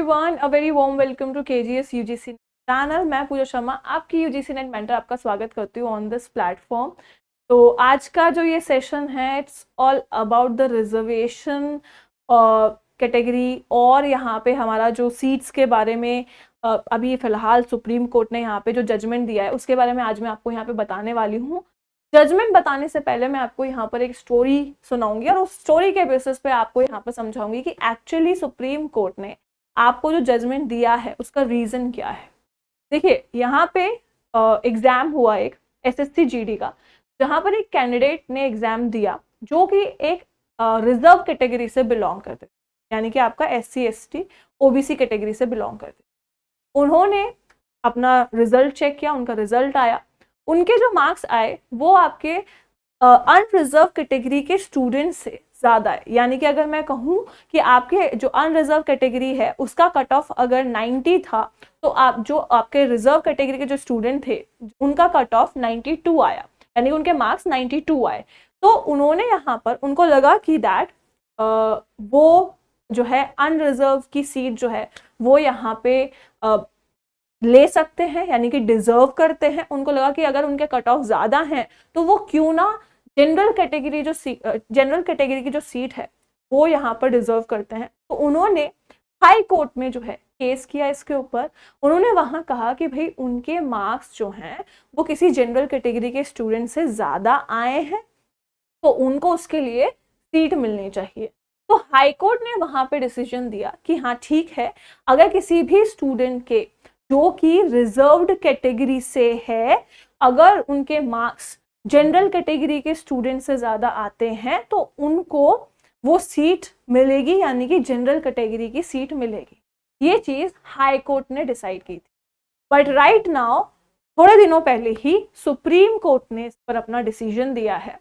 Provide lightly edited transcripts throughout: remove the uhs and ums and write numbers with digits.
Everyone, a very warm welcome to KGS UGC channel. मैं पूजा शर्मा आपकी UGC net mentor आपका स्वागत करती हूँ ऑन दिस प्लेटफॉर्म। तो आज का जो ये सेशन है it's all about the reservation category और यहाँ पे हमारा जो सीट्स के बारे में अभी फिलहाल सुप्रीम कोर्ट ने यहाँ पे जो जजमेंट दिया है उसके बारे में आज मैं आपको यहाँ पे बताने वाली हूँ। जजमेंट बताने से पहले मैं आपको यहाँ पर एक स्टोरी सुनाऊंगी और उस स्टोरी के बेसिस पे आपको यहाँ पर समझाऊंगी कि एक्चुअली सुप्रीम कोर्ट ने आपको जो जजमेंट दिया है उसका रीजन क्या है। देखिए, यहाँ पे एग्जाम हुआ एक एसएससी जीडी का, जहाँ पर एक कैंडिडेट ने एग्जाम दिया जो कि एक रिजर्व कैटेगरी से बिलोंग करते, यानी कि आपका एससी एसटी ओबीसी कैटेगरी से बिलोंग करते। उन्होंने अपना रिजल्ट चेक किया, उनका रिजल्ट आया, उनके जो मार्क्स आए वो आपके अनरिजर्व कैटेगरी के स्टूडेंट से ज़्यादा है। यानी कि अगर मैं कहूँ कि आपके जो अनरिजर्व कैटेगरी है उसका कट ऑफ अगर 90 था, तो आप जो आपके रिजर्व कैटेगरी के जो स्टूडेंट थे उनका कट ऑफ 92 आया, यानी कि उनके मार्क्स 92 आए। तो उन्होंने यहाँ पर उनको लगा कि दैट वो जो है अनरिजर्व की सीट जो है वो यहाँ पे ले सकते हैं, यानी कि डिजर्व करते हैं। उनको लगा कि अगर उनके कट ऑफ ज्यादा हैं तो वो क्यों ना जनरल कैटेगरी की जो सीट है वो यहाँ पर डिजर्व करते हैं। तो उन्होंने हाई कोर्ट में जो है केस किया इसके ऊपर। उन्होंने वहां कहा कि भाई उनके मार्क्स जो हैं वो किसी जनरल कैटेगरी के स्टूडेंट से ज्यादा आए हैं, तो उनको उसके लिए सीट मिलनी चाहिए। तो हाई कोर्ट ने वहां पे डिसीजन दिया कि हाँ ठीक है, अगर किसी भी स्टूडेंट के जो कि रिजर्व्ड कैटेगरी से है, अगर उनके मार्क्स जनरल कैटेगरी के स्टूडेंट से ज्यादा आते हैं तो उनको वो सीट मिलेगी, यानी कि जनरल कैटेगरी की सीट मिलेगी। ये चीज हाई कोर्ट ने डिसाइड की थी। बट राइट नाउ थोड़े दिनों पहले ही सुप्रीम कोर्ट ने इस पर अपना डिसीजन दिया है।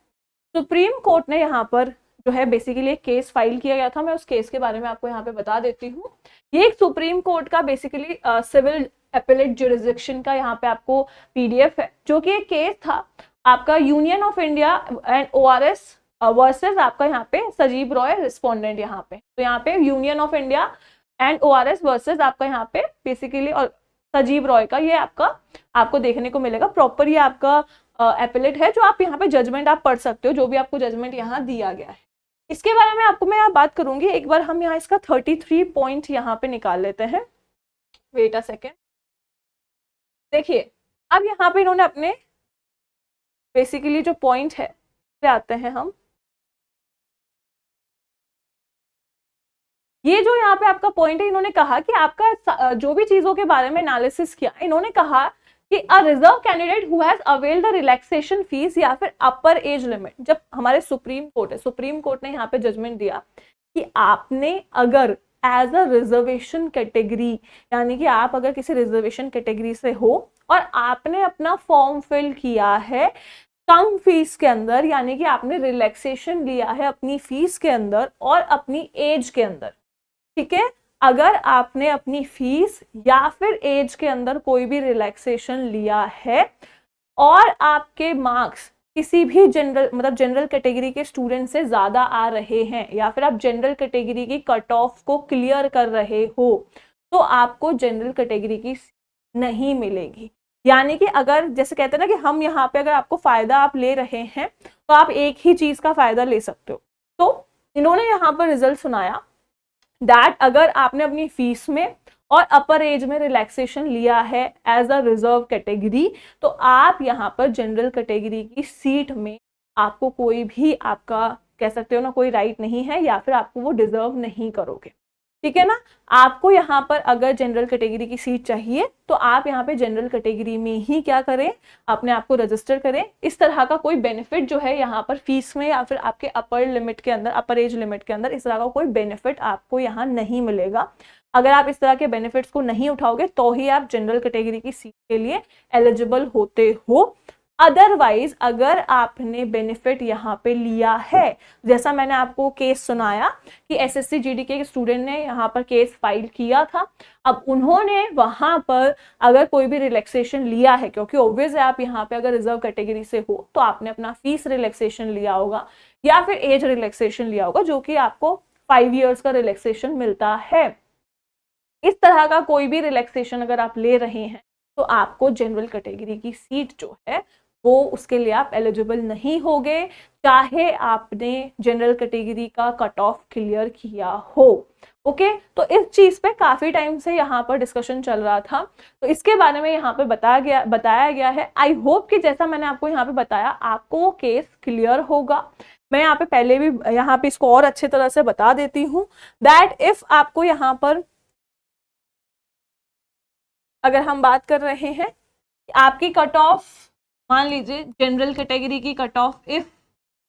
सुप्रीम कोर्ट ने यहाँ पर जो है बेसिकली एक केस फाइल किया गया था। मैं उस केस के बारे में आपको यहाँ पे बता देती हूँ। ये एक सुप्रीम कोर्ट का बेसिकली सिविल एपेलेट जुरिसडिक्शन का यहाँ पे आपको पीडीएफ है, जो कि एक केस था आपका union of India and ORS versus आपका यहाँ पे सजीव रॉय रिस्पोंडेंट। यहाँ पे तो यहाँ पे union of India and ORS versus आपका यहाँ पे बेसिकली और सजीव रॉय का ये आपको देखने को मिलेगा। प्रॉपर ये आपका एपेलेट है, जो आप यहाँ पे जजमेंट आप पढ़ सकते हो, जो भी आपको जजमेंट यहाँ दिया गया है। इसके बारे में आपको मैं यहाँ बात करूंगी। एक बार हम यहाँ इसका 33 पॉइंट यहाँ पे निकाल लेते हैं। Wait a second. देखिए, अब यहाँ पे इन्होंने अपने बेसिकली जो पॉइंट है पे आते हैं हम। ये जो यहाँ पे आपका पॉइंट है, इन्होंने कहा कि आपका जो भी चीजों के बारे में एनालिसिस किया, इन्होंने कहा कि a reserve candidate who has availed the relaxation fees या फिर अपर एज लिमिट। जब हमारे सुप्रीम कोर्ट ने यहाँ पे जजमेंट दिया कि आपने अगर एज अ रिजर्वेशन कैटेगरी, यानी कि आप अगर किसी रिजर्वेशन कैटेगरी से हो और आपने अपना फॉर्म फिल किया है कम फीस के अंदर, यानी कि आपने रिलैक्सेशन लिया है अपनी फीस के अंदर और अपनी एज के अंदर, ठीक है। अगर आपने अपनी फीस या फिर एज के अंदर कोई भी रिलैक्सेशन लिया है और आपके मार्क्स किसी भी जनरल कैटेगरी के स्टूडेंट से ज्यादा आ रहे हैं, या फिर आप जनरल कैटेगरी की कट ऑफ को क्लियर कर रहे हो, तो आपको जनरल कैटेगरी की नहीं मिलेगी। यानी कि अगर जैसे कहते हैं ना कि हम यहाँ पे अगर आपको फायदा आप ले रहे हैं तो आप एक ही चीज का फायदा ले सकते हो। तो इन्होंने यहाँ पर रिजल्ट सुनाया दैट अगर आपने अपनी फीस में और अपर एज में रिलैक्सेशन लिया है एज अ रिजर्व कैटेगरी, तो आप यहाँ पर जनरल कैटेगरी की सीट में आपको कोई भी आपका कह सकते हो ना कोई राइट नहीं है, या फिर आपको वो डिजर्व नहीं करोगे, ठीक है ना। आपको यहाँ पर अगर जनरल कैटेगरी की सीट चाहिए तो आप यहाँ पे जनरल कैटेगरी में ही क्या करें, अपने आप को रजिस्टर करें। इस तरह का कोई बेनिफिट जो है यहाँ पर फीस में या फिर आपके अपर एज लिमिट के अंदर इस तरह का कोई बेनिफिट आपको यहाँ नहीं मिलेगा। अगर आप इस तरह के बेनिफिट्स को नहीं उठाओगे तो ही आप जनरल कैटेगरी की सीट के लिए एलिजिबल होते हो। अदरवाइज अगर आपने बेनिफिट यहाँ पे लिया है, जैसा मैंने आपको केस सुनाया कि एसएससी जीडी के स्टूडेंट ने यहाँ पर केस फाइल किया था, अब उन्होंने वहां पर अगर कोई भी रिलैक्सेशन लिया है, क्योंकि ऑब्वियस है आप यहाँ पे अगर रिजर्व कैटेगरी से हो तो आपने अपना फीस रिलैक्सेशन लिया होगा या फिर एज रिलैक्सेशन लिया होगा, जो कि आपको 5 years का रिलैक्सेशन मिलता है। इस तरह का कोई भी रिलैक्सेशन अगर आप ले रहे हैं तो आपको जनरल कैटेगरी की सीट जो है वो उसके लिए आप एलिजिबल नहीं होगे, चाहे आपने जनरल कैटेगरी का कट ऑफ क्लियर किया हो। ओके, तो इस चीज पे काफी टाइम से यहाँ पर डिस्कशन चल रहा था, तो इसके बारे में यहाँ पे बताया गया है। आई होप कि जैसा मैंने आपको यहाँ पे बताया आपको वो केस क्लियर होगा। मैं यहाँ पे पहले भी यहाँ पे इसको और अच्छे तरह से बता देती हूँ दैट इफ आपको यहाँ पर अगर हम बात कर रहे हैं आपकी कट ऑफ, मान लीजिए जनरल कैटेगरी की कट ऑफ इफ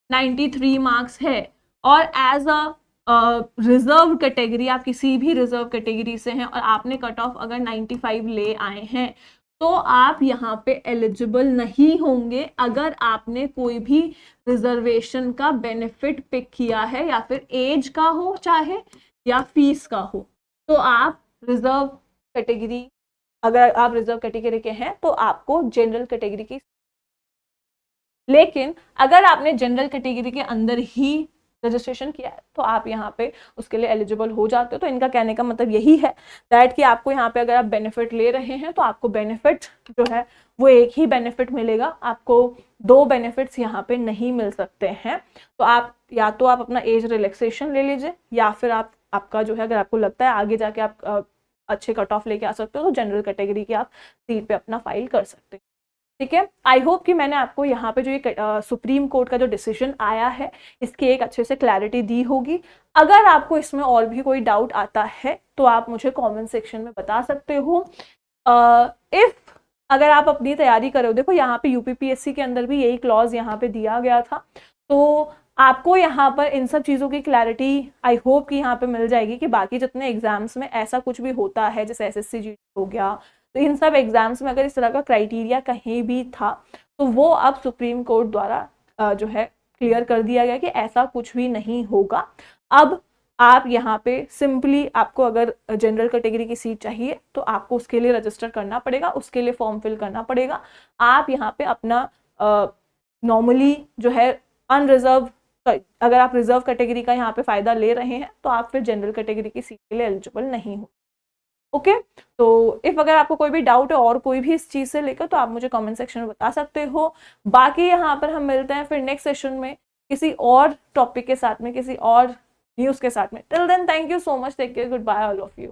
93 मार्क्स है और एज अ रिजर्व कैटेगरी आप किसी भी रिजर्व कैटेगरी से हैं और आपने कट ऑफ अगर 95 ले आए हैं तो आप यहाँ पे एलिजिबल नहीं होंगे अगर आपने कोई भी रिजर्वेशन का बेनिफिट पिक किया है, या फिर एज का हो चाहे या फीस का हो। तो आप रिजर्व कैटेगरी, अगर आप रिजर्व कैटेगरी के हैं तो आपको जनरल कैटेगरी की, लेकिन अगर आपने जनरल कैटेगरी के अंदर ही रजिस्ट्रेशन किया है तो आप यहाँ पे उसके लिए एलिजिबल हो जाते हो। तो इनका कहने का मतलब यही है दैट कि आपको यहाँ पे अगर आप बेनिफिट ले रहे हैं तो आपको बेनिफिट जो है वो एक ही बेनिफिट मिलेगा, आपको दो बेनिफिट्स यहाँ पे नहीं मिल सकते हैं। तो आप या तो आप अपना एज रिलैक्सेशन ले लीजिए, या फिर आपका जो है अगर आपको लगता है आगे जाके आप अच्छे कट ऑफ लेके आ सकते हो तो जनरल कैटेगरी की आप सीट पे अपना फाइल कर सकते हैं। ठीक है, आई होप कि मैंने आपको यहाँ पे जो ये सुप्रीम कोर्ट का जो डिसीजन आया है इसकी एक अच्छे से क्लैरिटी दी होगी। अगर आपको इसमें और भी कोई डाउट आता है तो आप मुझे कमेंट सेक्शन में बता सकते हो। इफ अगर आप अपनी तैयारी कर रहे हो, देखो यहाँ पे यूपीपीएससी के अंदर भी यही क्लॉज यहाँ पे दिया गया था, तो आपको यहाँ पर इन सब चीज़ों की क्लैरिटी आई होप कि यहाँ पे मिल जाएगी कि बाकी जितने एग्जाम्स में ऐसा कुछ भी होता है जैसे एसएससी जीडी हो गया, तो इन सब एग्जाम्स में अगर इस तरह का क्राइटेरिया कहीं भी था तो वो अब सुप्रीम कोर्ट द्वारा जो है क्लियर कर दिया गया कि ऐसा कुछ भी नहीं होगा। अब आप यहाँ पे सिंपली आपको अगर जनरल कैटेगरी की सीट चाहिए तो आपको उसके लिए रजिस्टर करना पड़ेगा, उसके लिए फॉर्म फिल करना पड़ेगा। आप यहाँ पे अपना नॉर्मली जो है अनरिजर्व, अगर आप रिजर्व कैटेगरी का यहाँ पे फायदा ले रहे हैं तो आप फिर जनरल कैटेगरी की सीट के लिए एलिजिबल नहीं हो। ओके, तो इफ अगर आपको कोई भी डाउट है और कोई भी इस चीज से लेकर तो आप मुझे कमेंट सेक्शन में बता सकते हो। बाकी यहाँ पर हम मिलते हैं फिर नेक्स्ट सेशन में किसी और टॉपिक के साथ में, किसी और न्यूज के साथ में। Till then thank you so much, take care, good bye all of you.